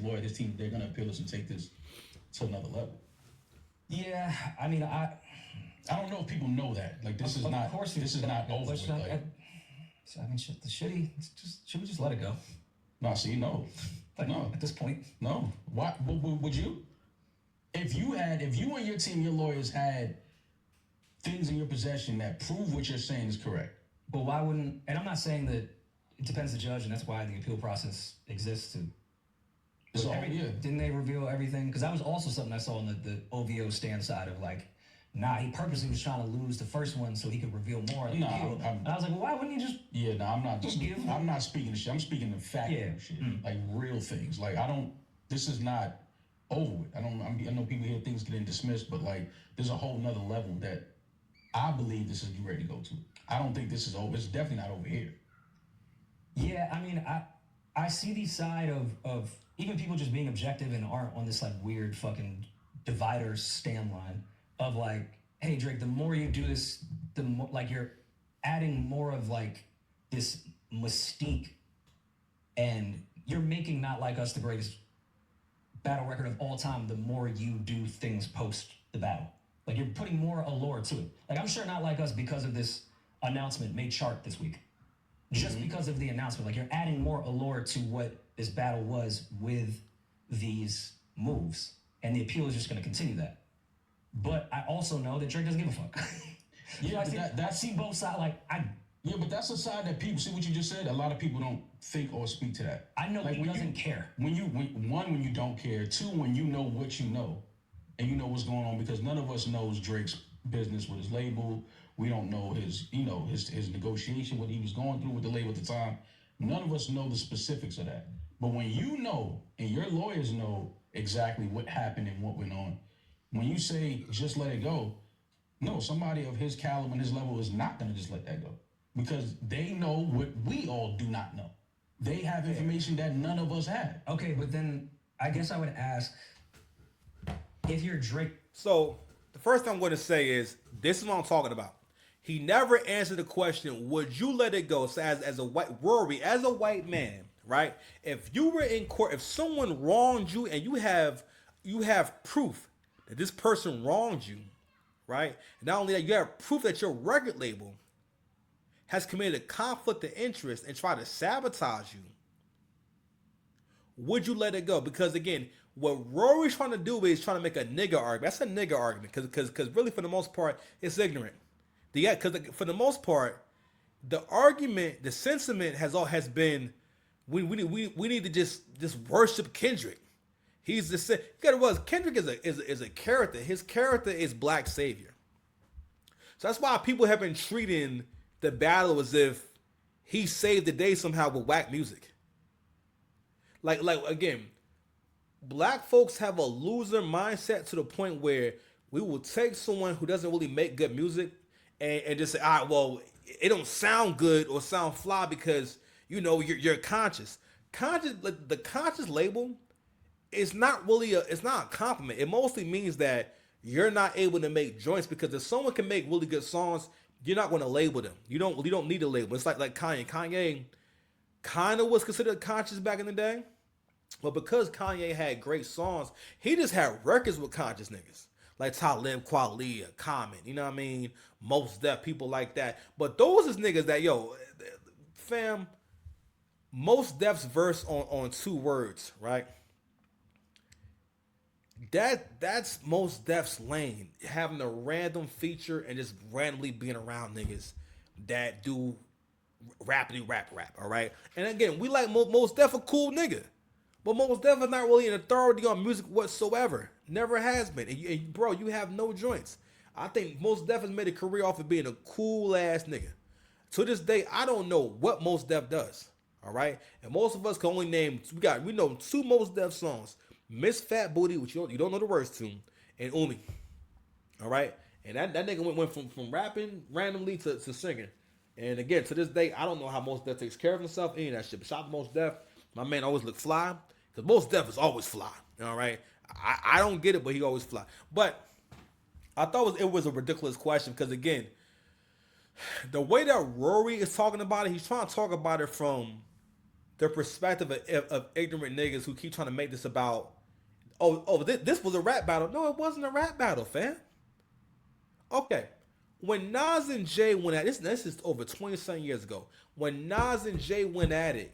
lawyer, his team, they're gonna appeal this and take this to another level. Yeah, I mean, I don't know if people know that. Like this is of not course this is not over with. not, Like I mean, shit, the shitty. Should we just let it go? no, see, no, Like, no, at this point, no. Why would you? If you and your team, your lawyers had things in your possession that prove what you're saying is correct. but why wouldn't? And I'm not saying that it depends the judge, and that's why the appeal process exists. Didn't they reveal everything? Because that was also something I saw on the OVO stand side of like, nah, he purposely was trying to lose the first one so he could reveal more. No, and I was like, well, why wouldn't he just? Yeah, no, I'm not. Just give. I'm not speaking to shit. I'm speaking to factual shit, like real things. Like I don't. This is not over with. I know people hear things getting dismissed, but like there's a whole nother level that I believe this is ready to go to. I don't think this is over. It's definitely not over here. Yeah, I mean, I see the side of even people just being objective and aren't on this like weird fucking divider stand line of like, hey Drake, the more you do this, the more like you're adding more of like this mystique, and you're making Not Like Us the greatest battle record of all time. The more you do things post the battle, like you're putting more allure to it. Like I'm sure Not Like Us, because of this announcement, made chart this week. Just because of the announcement, like you're adding more allure to what this battle was with these moves, and the appeal is just going to continue that. But I also know that Drake doesn't give a fuck. Yeah, I see both sides. Yeah, but that's a side that people see what you just said. A lot of people don't think or speak to that. I know, like, he doesn't care. When you don't care. Two, when you know what you know, and you know what's going on, because none of us knows Drake's business with his label. We don't know his negotiation, what he was going through with the label at the time. None of us know the specifics of that. But when you know, and your lawyers know exactly what happened and what went on, when you say just let it go, no, somebody of his caliber and his level is not going to just let that go, because they know what we all do not know. They have information that none of us have. Okay, but then I guess I would ask, if you're Drake. So the first thing I'm going to say is, this is what I'm talking about. He never answered the question, would you let it go? So as a white man, right? If you were in court, if someone wronged you and you have proof that this person wronged you, right? And not only that, you have proof that your record label has committed a conflict of interest and tried to sabotage you, would you let it go? Because again, what Rory's trying to do is trying to make a nigga argument. That's a nigga argument, because really for the most part, it's ignorant. Because for the most part, the argument, the sentiment has been, we need to just worship Kendrick. He's the you gotta realize Kendrick is a character. His character is Black Savior. So that's why people have been treating the battle as if he saved the day somehow with whack music. Like again, Black folks have a loser mindset to the point where we will take someone who doesn't really make good music and just say, all right, well, it don't sound good or sound fly because, you're conscious. The conscious label is not really it's not a compliment. It mostly means that you're not able to make joints, because if someone can make really good songs, you're not going to label them. You don't need a label. It's like Kanye. Kanye kind of was considered conscious back in the day, but because Kanye had great songs, he just had records with conscious niggas. Like Talib Kweli, Common, you know what I mean? Most Def, people like that. But those is niggas that, fam, Most Def's verse on 2 words, right? That's Most Def's lane. Having a random feature and just randomly being around niggas that do rappity rap, all right? And again, we like Most Def a cool nigga. But Mos Def is not really an authority on music whatsoever. Never has been. And bro, you have no joints. I think Mos Def has made a career off of being a cool ass nigga. To this day, I don't know what Mos Def does. All right, and most of us can only name we know 2 Mos Def songs: Miss Fat Booty, which you don't know the words to, and Umi. All right, and that nigga went from rapping randomly to singing. And again, to this day, I don't know how Mos Def takes care of himself. Any of that shit. But shout out to Mos Def. My man always look fly, because Mos Def is always fly. All right, I don't get it, but he always fly. But I thought it was a ridiculous question, because again, the way that Rory is talking about it, he's trying to talk about it from the perspective of ignorant niggas who keep trying to make this about, this was a rap battle. No, it wasn't a rap battle, fam. Okay. When Nas and Jay went at this is over 20-something years ago. When Nas and Jay went at it,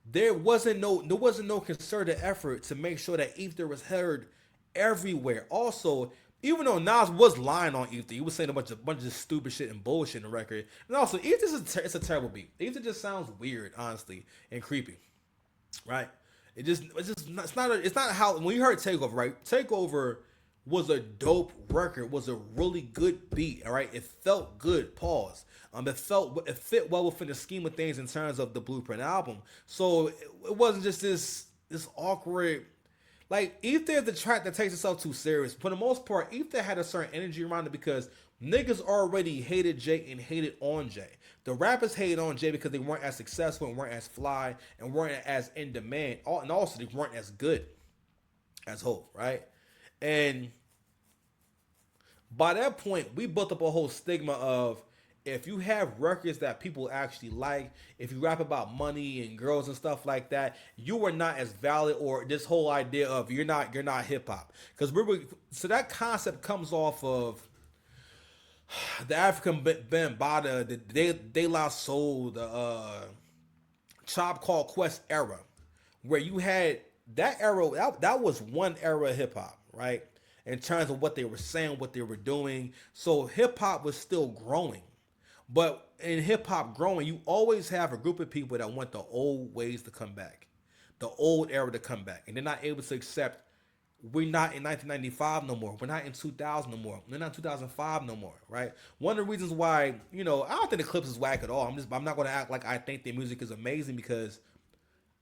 there wasn't no concerted effort to make sure that Ether was heard everywhere. Also, even though Nas was lying on Ether, he was saying a bunch of stupid shit and bullshit in the record. And also, Ether's it's a terrible beat. Ether just sounds weird, honestly, and creepy, right? It's not how when you heard Takeover, right? Takeover was a dope record, was a really good beat, all right? It felt good, pause. It fit well within the scheme of things in terms of the Blueprint album. So it wasn't just this awkward, like, Ether is the track that takes itself too serious. For the most part, Ether had a certain energy around it because niggas already hated Jay and hated on Jay. The rappers hated on Jay because they weren't as successful and weren't as fly and weren't as in demand. And also they weren't as good as Hov, right? And by that point, we built up a whole stigma of, if you have records that people actually like, if you rap about money and girls and stuff like that, you are not as valid, or this whole idea of you're not hip hop. So that concept comes off of the African Bambaataa, the De La Soul, the Tribe Called Quest era, where you had that era. That was one era of hip hop, right? In terms of what they were saying, what they were doing. So hip hop was still growing. But in hip hop growing, you always have a group of people that want the old ways to come back, the old era to come back. And they're not able to accept, we're not in 1995 no more. We're not in 2000 no more. We're not in 2005 no more, right? One of the reasons why, I don't think the Clips is whack at all. I'm not going to act like I think their music is amazing, because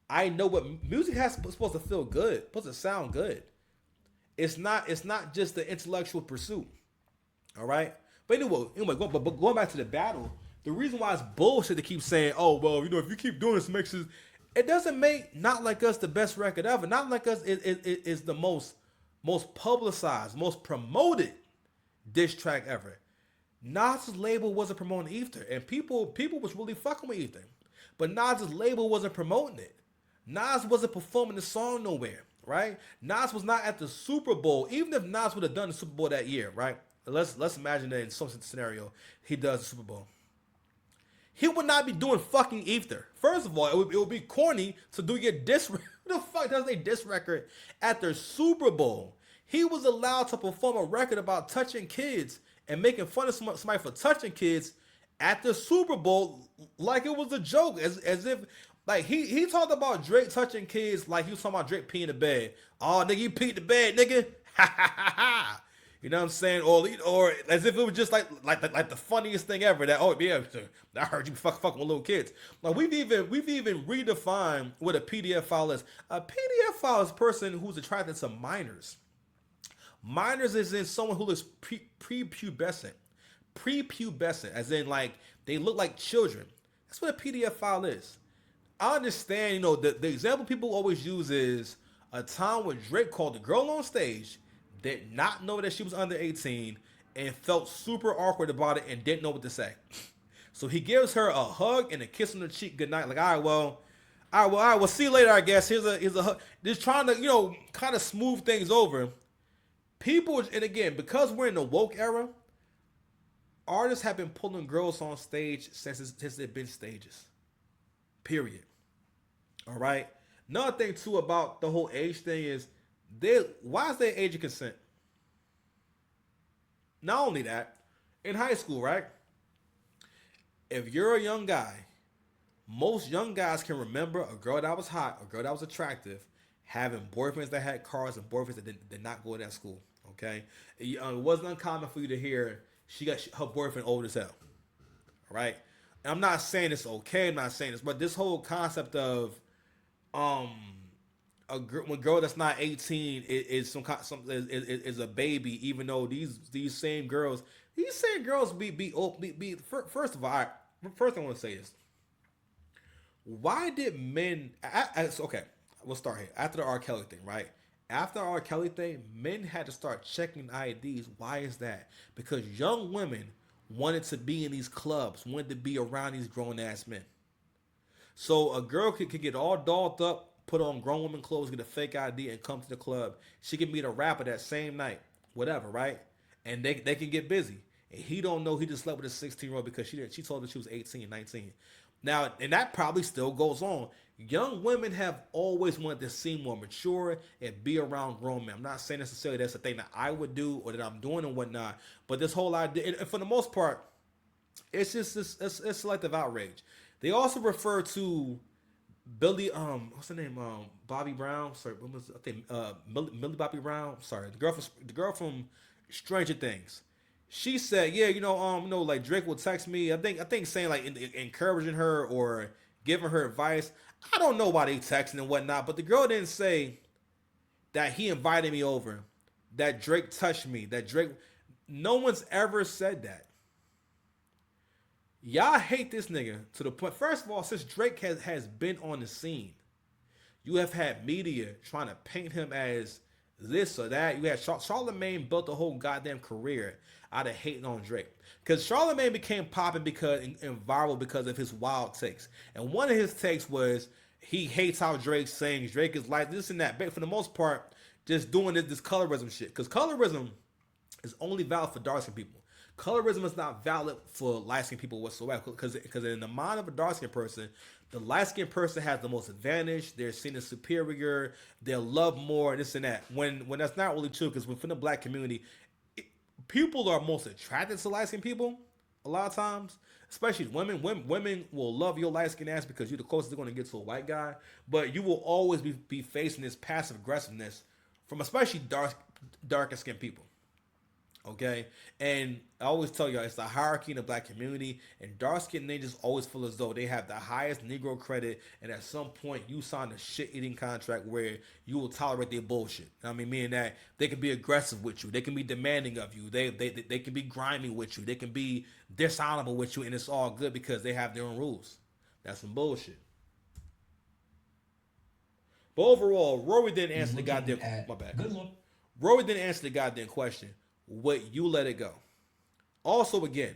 I know what music has supposed to feel good, supposed to sound good. It's not just the intellectual pursuit, all right? But anyway, going back to the battle, the reason why it's bullshit to keep saying, oh, well, if you keep doing this, it doesn't make Not Like Us the best record ever. Not Like Us is the most publicized, most promoted diss track ever. Nas's label wasn't promoting Ether, and people was really fucking with Ether. But Nas's label wasn't promoting it. Nas wasn't performing the song nowhere, right? Nas was not at the Super Bowl. Even if Nas would have done the Super Bowl that year, right? Let's imagine that in some scenario he does the Super Bowl. He would not be doing fucking Ether. First of all, it would be corny to do your diss. Who the fuck does a diss record at their Super Bowl? He was allowed to perform a record about touching kids and making fun of somebody for touching kids at the Super Bowl like it was a joke, as if, like, he talked about Drake touching kids like he was talking about Drake peeing the bed. Oh, nigga, you peed the bed, nigga. Ha ha ha ha. You know what I'm saying? Or as if it was just like the funniest thing ever. That, oh yeah, I heard you fucking with little kids. Like, we've even redefined what a PDF file is. A PDF file is a person who's attracted to minors. Minors is in someone who looks prepubescent, as in, like, they look like children. That's what a PDF file is. I understand, the example people always use is a time when Drake called a girl on stage, did not know that she was under 18, and felt super awkward about it and didn't know what to say. So he gives her a hug and a kiss on the cheek goodnight, like, all right, see you later, I guess. Here's a hug. Just trying to, kind of smooth things over. People, and again, because we're in the woke era, artists have been pulling girls on stage since there been stages. Period. All right? Another thing, too, about the whole age thing is, why is there age of consent? Not only that, in high school, right? If you're a young guy, most young guys can remember a girl that was hot, a girl that was attractive, having boyfriends that had cars and boyfriends that did not go to that school. Okay? It wasn't uncommon for you to hear her boyfriend old as hell. All right? And I'm not saying it's okay, I'm not saying this, but this whole concept of when girl that's not 18 is is a baby, even though these same girls be first of all, first I want to say this. Why did men? Okay, we'll start here. After the R. Kelly thing, right? After the R. Kelly thing, men had to start checking IDs. Why is that? Because young women wanted to be in these clubs, wanted to be around these grown ass men. So a girl could get all dolled up, put on grown woman clothes, get a fake ID, and come to the club. She can meet a rapper that same night, whatever, right? And they can get busy. And he don't know he just slept with a 16-year-old because she told him she was 18, 19. Now, and that probably still goes on. Young women have always wanted to seem more mature and be around grown men. I'm not saying necessarily that's the thing that I would do or that I'm doing and whatnot, but this whole idea, and for the most part, it's just it's selective outrage. They also refer to Billy, what's her name? Bobby Brown. Sorry, what was I think? Millie Bobby Brown. Sorry, the girl from Stranger Things. She said, yeah, like Drake will text me. I think saying like encouraging her or giving her advice. I don't know why they texting and whatnot, but the girl didn't say that he invited me over, that Drake touched me, that Drake. No one's ever said that. Y'all hate this nigga to the point. First of all, since Drake has been on the scene, you have had media trying to paint him as this or that. You had Charlamagne built a whole goddamn career out of hating on Drake. Because Charlamagne became popping and viral because of his wild takes. And one of his takes was he hates how Drake sings. Drake is like this and that. But for the most part, just doing this colorism shit. Because colorism is only valid for dark-skinned people. Colorism is not valid for light-skinned people whatsoever. Because in the mind of a dark-skinned person, the light-skinned person has the most advantage. They're seen as superior. They're loved more, this and that. When that's not really true, because within the black community, people are most attracted to light-skinned people a lot of times. Especially women. Women will love your light-skinned ass because you're the closest they're going to get to a white guy. But you will always be facing this passive aggressiveness from especially darker-skinned people. Okay, and I always tell y'all it's the hierarchy in the black community, and dark-skinned niggas always feel as though they have the highest Negro credit, and at some point you sign a shit-eating contract where you will tolerate their bullshit. I mean, meaning that they can be aggressive with you, they can be demanding of you, they can be grimy with you, they can be dishonorable with you, and it's all good because they have their own rules. That's some bullshit. But overall, Rory didn't answer the goddamn. My bad. Good look. Rory didn't answer the goddamn question. Would you let it go? Also, again,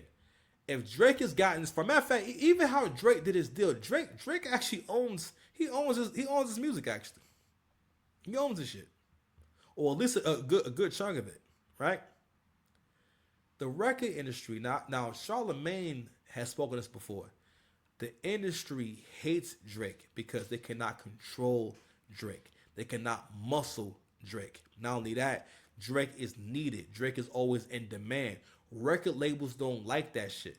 if Drake has gotten this, for a matter of fact, even how Drake did his deal, Drake actually owns his music. Actually, he owns his shit, or at least a good chunk of it, right? The record industry now Charlamagne has spoken this before. The industry hates Drake because they cannot control Drake. They cannot muscle Drake. Not only that, Drake is needed. Drake is always in demand. Record labels don't like that shit.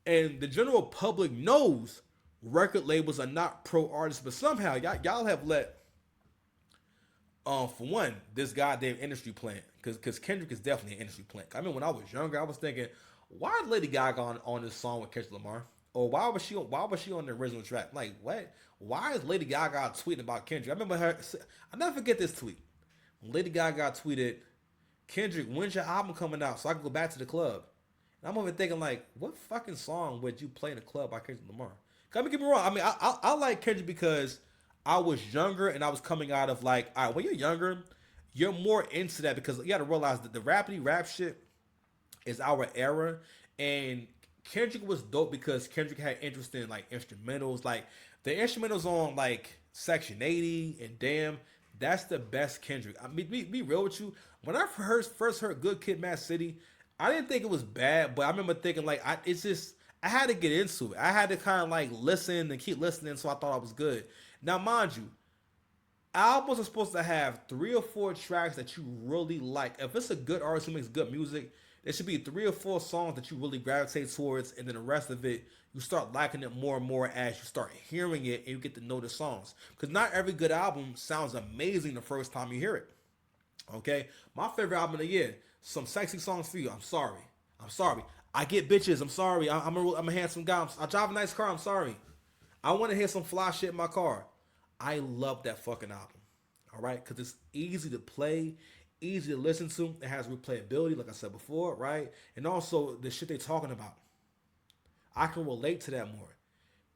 And the general public knows record labels are not pro artists, but somehow y'all have let, for one, this goddamn industry plant, because Kendrick is definitely an industry plant. I mean, when I was younger, I was thinking, why is Lady Gaga on this song with Kendrick Lamar? Or why was she on the original track? Like, what? Why is Lady Gaga tweeting about Kendrick? I remember her. I never forget this tweet. Lady Gaga tweeted, Kendrick, when's your album coming out so I can go back to the club? And I'm over thinking, like, what fucking song would you play in a club by Kendrick Lamar? I mean, get me wrong. I mean, I like Kendrick because I was younger and I was coming out of like, all right, when you're younger, you're more into that because you got to realize that the rapidy rap shit is our era. And Kendrick was dope because Kendrick had interest in like instrumentals. Like the instrumentals on like Section 80 and Damn. That's the best Kendrick. I mean, be real with you. When I first heard Good Kid, Mad City, I didn't think it was bad, but I remember thinking like, I had to get into it. I had to kind of like listen and keep listening, so I thought I was good. Now, mind you, albums are supposed to have 3 or 4 tracks that you really like. If it's a good artist who makes good music, there should be 3 or 4 songs that you really gravitate towards, and then the rest of it, you start liking it more and more as you start hearing it and you get to know the songs. Because not every good album sounds amazing the first time you hear it. Okay? My favorite album of the year, Some Sexy Songs for You. I'm sorry. I get bitches. I'm sorry. I'm a handsome guy. I drive a nice car. I'm sorry. I want to hear some fly shit in my car. I love that fucking album. All right? Because it's easy to play, easy to listen to. It has replayability, like I said before, right? And also the shit they talking about. I can relate to that more.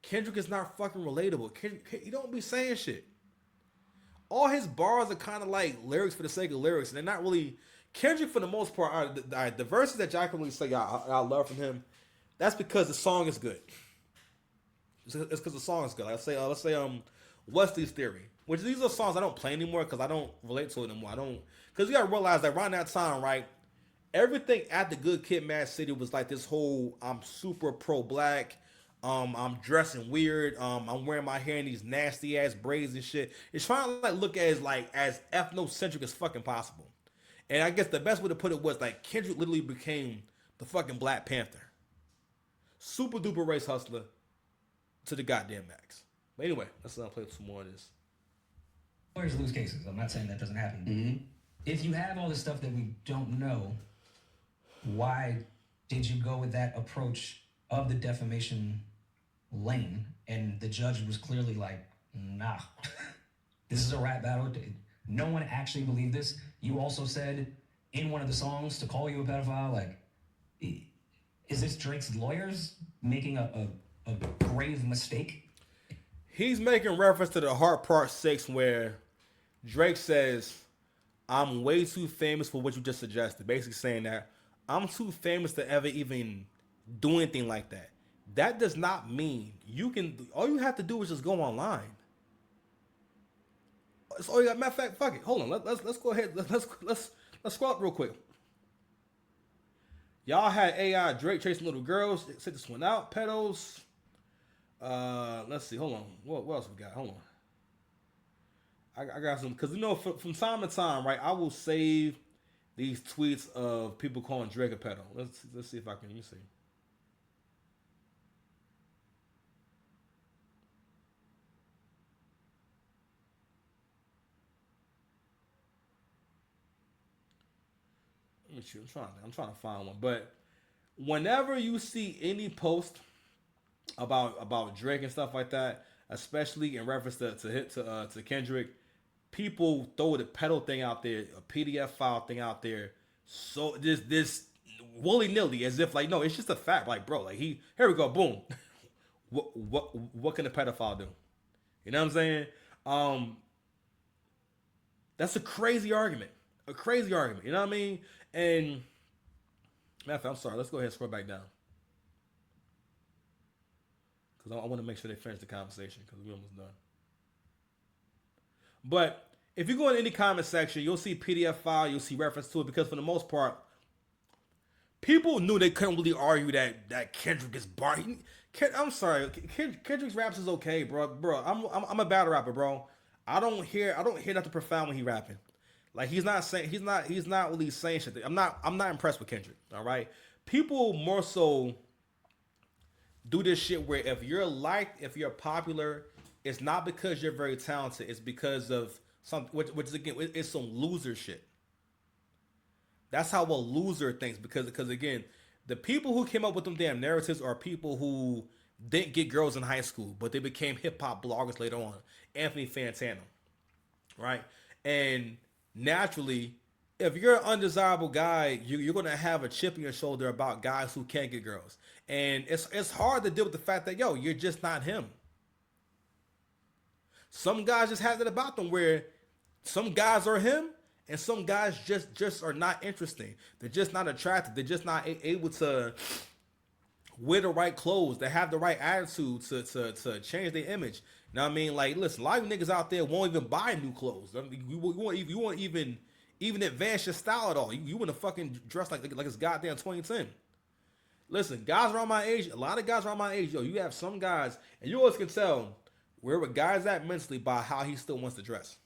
Kendrick is not fucking relatable. Kendrick, he don't be saying shit. All his bars are kind of like lyrics for the sake of lyrics. And they're not really... Kendrick, for the most part, the verses that y'all can really say I love from him, that's because the song is good. The it's because the song is good. Like, let's say Wesley's Theory, which these are songs I don't play anymore because I don't relate to it anymore. I don't, because you gotta realize that around that time, right? Everything at the Good Kid, Mad City was like this whole I'm super pro black. I'm dressing weird. I'm wearing my hair in these nasty ass braids and shit. It's trying to like look as ethnocentric as fucking possible. And I guess the best way to put it was like Kendrick literally became the fucking Black Panther. Super duper race hustler to the goddamn max. But anyway, let's play some more of this. Lawyers lose cases. I'm not saying that doesn't happen. Mm-hmm. If you have all this stuff that we don't know, why did you go with that approach of the defamation lane? And the judge was clearly like, nah, this is a rap battle. No one actually believed this. You also said in one of the songs to call you a pedophile. Like, is this Drake's lawyers making a grave mistake? He's making reference to the Heart Part 6 where Drake says, I'm way too famous for what you just suggested. Basically saying that I'm too famous to ever even do anything like that. That does not mean you can, all you have to do is just go online. That's all you got. Matter of fact, fuck it. Hold on. Let's go ahead. Let's scroll up real quick. Y'all had AI Drake chasing little girls. Sit this one out. Pedos. Let's see. Hold on. What else we got? Hold on. I got some, because you know from time to time, right? I will save these tweets of people calling Drake a pedo. Let's see if I can. Let me see. I'm trying to find one. But whenever you see any post about Drake and stuff like that, especially in reference to Kendrick, people throw the pedal thing out there, a PDF file thing out there, so this willy nilly, as if like, no, it's just a fact. Like, bro, like here we go, boom. what can a pedophile do? You know what I'm saying? That's a crazy argument. A crazy argument. You know what I mean? And I'm sorry. Let's go ahead and scroll back down, because I want to make sure they finish the conversation, because we're almost done. But if you go in any comment section, you'll see PDF file, you'll see reference to it, because for the most part, people knew they couldn't really argue that Kendrick is bar. I'm sorry, Kendrick's raps is okay, bro. I'm a battle rapper, bro. I don't hear nothing profound when he rapping. Like he's not really saying shit. I'm not impressed with Kendrick. All right, people more so do this shit where if you're popular, it's not because you're very talented. It's because of some, which is again, it's some loser shit. That's how a loser thinks, because again, the people who came up with them damn narratives are people who didn't get girls in high school, but they became hip hop bloggers later on. Anthony Fantano, right? And naturally, if you're an undesirable guy, you're gonna have a chip on your shoulder about guys who can't get girls, and it's hard to deal with the fact that you're just not him. Some guys just have that about them, where some guys are him, and some guys just are not interesting. They're just not attractive. They're just not able to wear the right clothes. They have the right attitude to change their image. You know what I mean? Like, listen, a lot of niggas out there won't even buy new clothes. I mean, you won't even advance your style at all. You want to fucking dress like it's goddamn 2010. Listen, guys around my age, a lot of guys around my age, you have some guys, and you always can tell where a guy's at mentally by how he still wants to dress.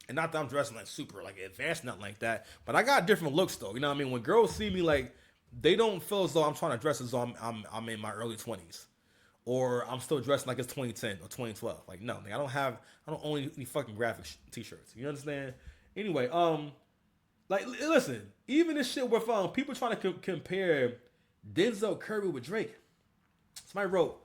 And not that I'm dressing like super like advanced, nothing like that, but I got different looks though. You know what I mean? When girls see me, like, they don't feel as though I'm trying to dress as though I'm in my early 20s. Or I'm still dressing like it's 2010 or 2012. Like, no, I don't own any fucking graphic t-shirts. You understand? Anyway, like, listen, even this shit with people trying to compare Denzel Curry with Drake. Somebody wrote,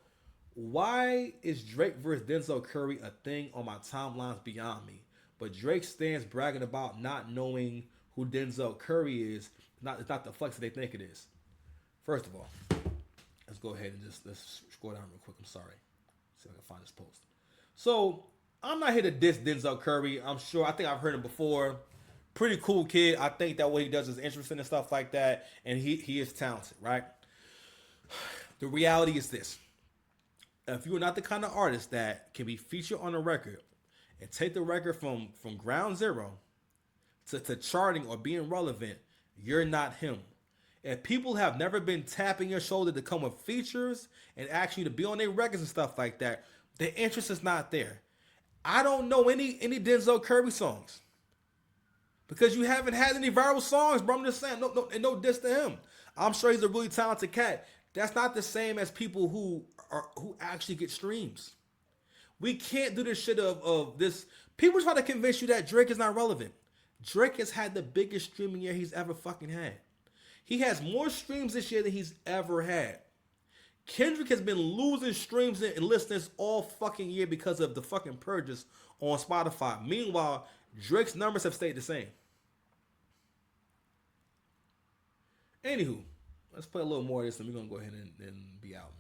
why is Drake versus Denzel Curry a thing on my timelines beyond me? But Drake stands bragging about not knowing who Denzel Curry is. It's not the flex that they think it is. First of all, let's go ahead and let's scroll down real quick. I'm sorry. See if I can find this post. So, I'm not here to diss Denzel Curry. I think I've heard him before. Pretty cool kid. I think that what he does is interesting and stuff like that. And he is talented, right? The reality is this. if you're not the kind of artist that can be featured on a record and take the record from ground zero to charting or being relevant, you're not him. If people have never been tapping your shoulder to come with features and asking you to be on their records and stuff like that, the interest is not there. I don't know any Denzel Curry songs because you haven't had any viral songs, bro. I'm just saying, no diss to him. I'm sure he's a really talented cat. That's not the same as people who actually get streams. We can't do this shit of this. People try to convince you that Drake is not relevant. Drake has had the biggest streaming year he's ever fucking had. He has more streams this year than he's ever had. Kendrick has been losing streams and listeners all fucking year because of the fucking purges on Spotify. Meanwhile, Drake's numbers have stayed the same. Anywho, let's play a little more of this and we're going to go ahead and be out,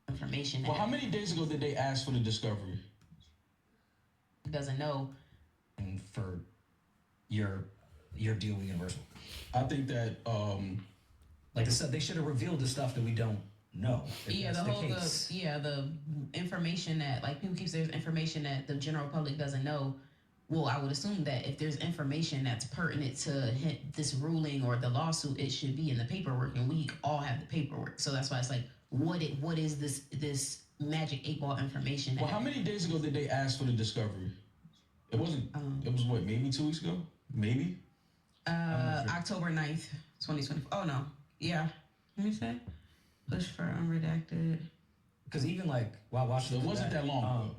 man. Information. Well, how many days ago did they ask for the discovery? Doesn't know. And for your deal with Universal. I think that Like the stuff, they should have revealed the stuff that we don't know. if Yeah, that's the information that, like, people keep saying there's information that the general public doesn't know. Well, I would assume that if there's information that's pertinent to this ruling or the lawsuit, it should be in the paperwork, and we all have the paperwork. So that's why it's like, what is this magic 8-ball information? well, how many days ago did they ask for the discovery? It wasn't. It was what, maybe 2 weeks ago? Maybe. October 9th, 2020. Oh no, yeah. Let me say, push for unredacted. Because even like while watching, So it wasn't that long ago.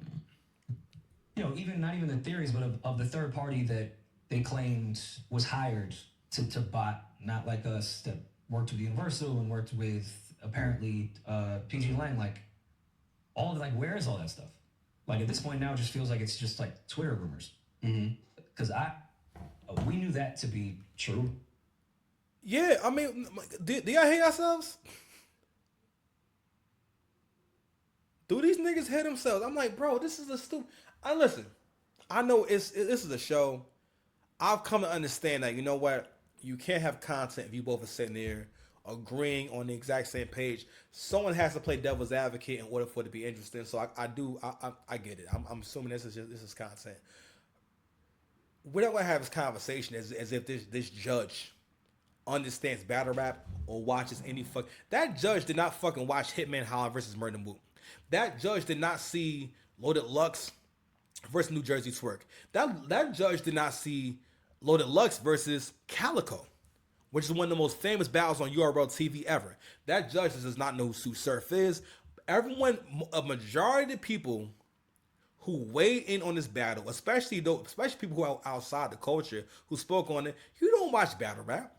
You know, even not even the theories, but of the third party that they claimed was hired to bot, not like us that worked with Universal and worked with apparently PG Lang. Like all of, like, where is all that stuff? Like at this point now, it just feels like it's just like Twitter rumors. Because we knew that to be true. Yeah, I mean, do y'all hate ourselves? Do these niggas hate themselves? I'm like, bro, this is a stupid. Listen, I know this is a show. I've come to understand that, you know what? You can't have content if you both are sitting there agreeing on the exact same page. Someone has to play devil's advocate in order for it to be interesting. So I get it. I'm assuming this is content. We're not gonna have this conversation as if this judge understands battle rap or watches any fuck. That judge did not fucking watch Hitman Holler versus Murder Mook. That judge did not see Loaded Lux versus New Jersey Twerk. That judge did not see Loaded Lux versus Calico, which is one of the most famous battles on URL TV ever. That judge does not know who Sue Surf is. A majority of the people who weighed in on this battle, especially people who are outside the culture, who spoke on it, you don't watch battle rap.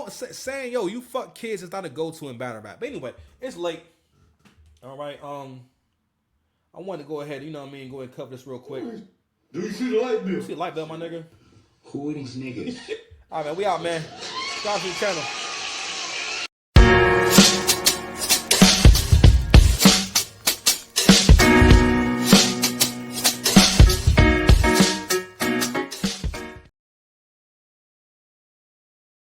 Saying, yo, you fuck kids is not a go-to in battle rap. But anyway, it's late. All right, I want to go ahead, you know what I mean, go ahead and cover this real quick. Do you see the light bill? You see the light bill, my nigga? Who are these niggas? All right, man, we out, man. Subscribe to the channel.